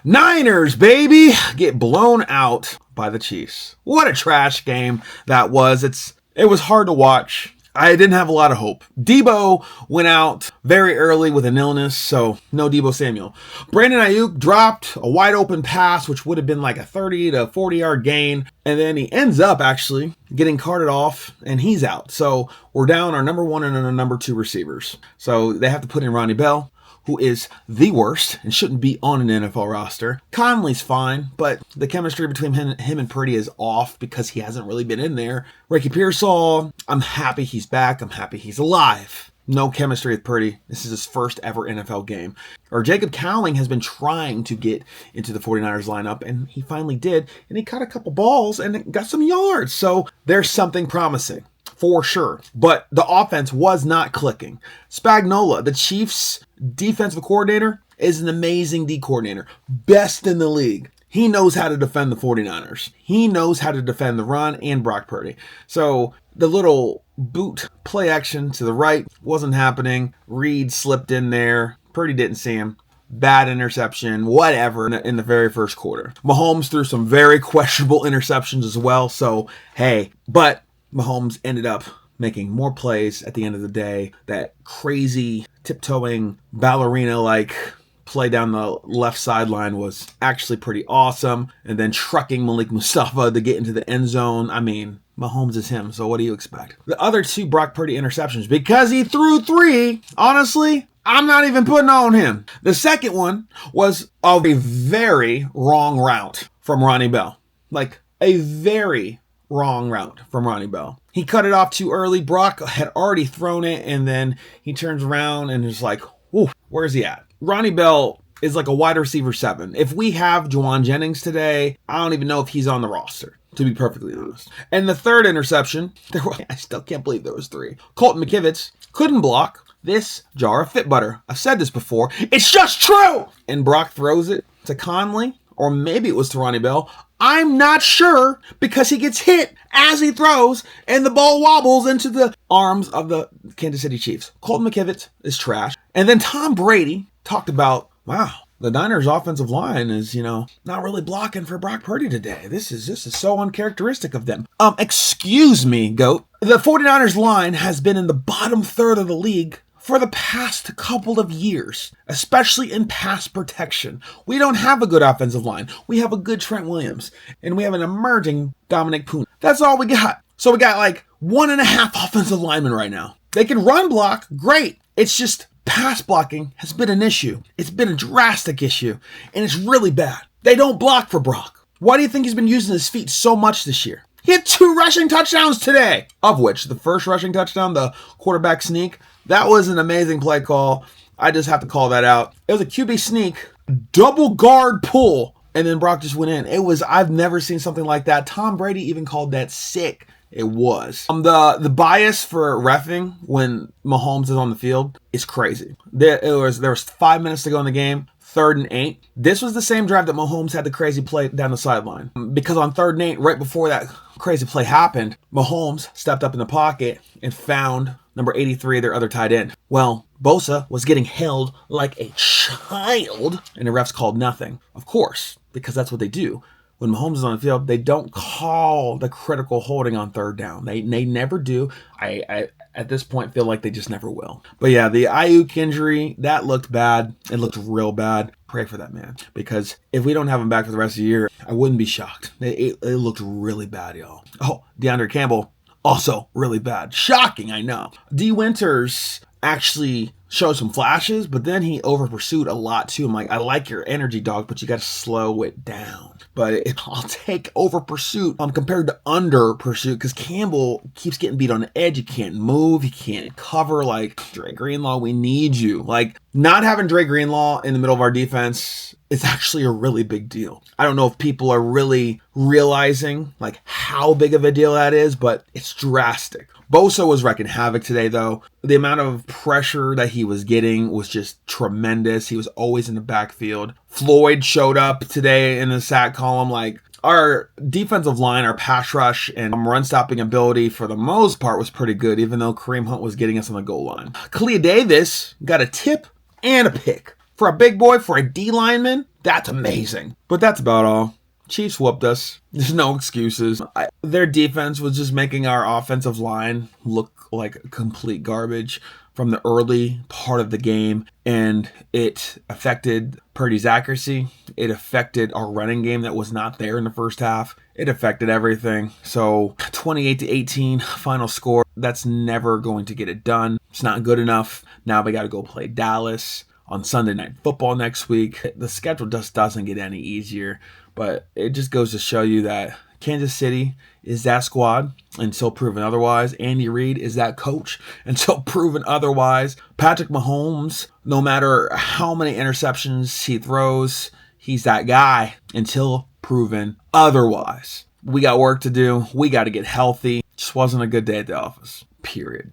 Niners, baby, get blown out by the Chiefs. What a trash game that was. It was hard to watch. I didn't have a lot of hope. Debo went out very early with an illness, so no Debo Samuel. Brandon Ayuk dropped a wide open pass, which would have been like a 30 to 40 yard gain. And then he ends up actually getting carted off, and he's out. So we're down our number 1 and our number 2 receivers. So they have to put in Ronnie Bell, who is the worst and shouldn't be on an NFL roster. Conley's fine, but the chemistry between him and Purdy is off because he hasn't really been in there. Ricky Pearsall, I'm happy he's back. I'm happy he's alive. No chemistry with Purdy. This is his first ever NFL game. Or Jacob Cowling has been trying to get into the 49ers lineup, and he finally did, and he caught a couple balls and got some yards. So there's something promising. For sure. But the offense was not clicking. Spagnuolo, the Chiefs' defensive coordinator, is an amazing D coordinator. Best in the league. He knows how to defend the 49ers. He knows how to defend the run and Brock Purdy. So the little boot play action to the right wasn't happening. Reed slipped in there. Purdy didn't see him. Bad interception, whatever, in the very first quarter. Mahomes threw some very questionable interceptions as well. So, hey, but Mahomes ended up making more plays at the end of the day. That crazy tiptoeing ballerina-like play down the left sideline was actually pretty awesome. And then trucking Malik Mustafa to get into the end zone. I mean, Mahomes is him, so what do you expect? The other 2 Brock Purdy interceptions, because he threw 3, honestly, I'm not even putting on him. The second one was of a very wrong route from Ronnie Bell. Like, a very wrong route from Ronnie Bell. He cut it off too early. Brock had already thrown it, and then he turns around and is like, "Ooh, where's he at?" Ronnie Bell is like a wide receiver 7. If we have Juwan Jennings today, I don't even know if he's on the roster, to be perfectly honest. And the third interception, I still can't believe there was 3. Colton McKivitz couldn't block this jar of fit butter. I've said this before. It's just true! And Brock throws it to Conley, or maybe it was to Ronnie Bell. I'm not sure, because he gets hit as he throws and the ball wobbles into the arms of the Kansas City Chiefs. Colton McKivitz is trash. And then Tom Brady talked about, wow, the Niners offensive line is, not really blocking for Brock Purdy today. This is so uncharacteristic of them. Excuse me, GOAT. The 49ers line has been in the bottom third of the league for the past couple of years, especially in pass protection. We don't have a good offensive line. We have a good Trent Williams, and we have an emerging Dominic Poon. That's all we got. So we got like 1.5 offensive linemen right now. They can run block, great. It's just pass blocking has been an issue. It's been a drastic issue, and it's really bad. They don't block for Brock. Why do you think he's been using his feet so much this year? He had 2 rushing touchdowns today, of which the first rushing touchdown, the quarterback sneak, that was an amazing play call. I just have to call that out. It was a QB sneak, double guard pull, and then Brock just went in. I've never seen something like that. Tom Brady even called that sick. It was. The bias for reffing when Mahomes is on the field is crazy. There was 5 minutes to go in the game. 3rd and 8. This was the same drive that Mahomes had the crazy play down the sideline. Because on 3rd and 8, right before that crazy play happened, Mahomes stepped up in the pocket and found number 83, their other tight end. Well, Bosa was getting held like a child, and the refs called nothing. Of course, because that's what they do. When Mahomes is on the field, they don't call the critical holding on 3rd down. They never do. I at this point feel like they just never will. But yeah, the Ayuk injury, that looked bad. It looked real bad. Pray for that man. Because if we don't have him back for the rest of the year, I wouldn't be shocked. It looked really bad, y'all. Oh, DeAndre Campbell, also really bad. Shocking, I know. D. Winters actually showed some flashes, but then he over pursued a lot too. I'm like, I like your energy, dog, but you got to slow it down. But I'll take over pursuit compared to under pursuit, because Campbell keeps getting beat on the edge. He can't move. He can't cover. Like, Dre Greenlaw, we need you. Like, not having Dre Greenlaw in the middle of our defense is actually a really big deal. I don't know if people are really realizing like how big of a deal that is, but it's drastic. Bosa was wrecking havoc today, though. The amount of pressure that he was getting was just tremendous. He was always in the backfield. Floyd showed up today in the sack column. Like, our defensive line, our pass rush, and run-stopping ability for the most part was pretty good, even though Kareem Hunt was getting us on the goal line. Kalia Davis got a tip and a pick. For a big boy, for a D lineman, that's amazing. But that's about all. Chiefs whooped us. There's no excuses. Their defense was just making our offensive line look like complete garbage from the early part of the game, and it affected Purdy's accuracy. It affected our running game that was not there in the first half. It affected everything. So 28-18 final score. That's never going to get it done. It's not good enough. Now we got to go play Dallas on Sunday Night Football next week. The schedule just doesn't get any easier, but it just goes to show you that Kansas City is that squad until proven otherwise. Andy Reid is that coach until proven otherwise. Patrick Mahomes, no matter how many interceptions he throws, he's that guy until proven otherwise. We got work to do. We got to get healthy. Just wasn't a good day at the office. Period.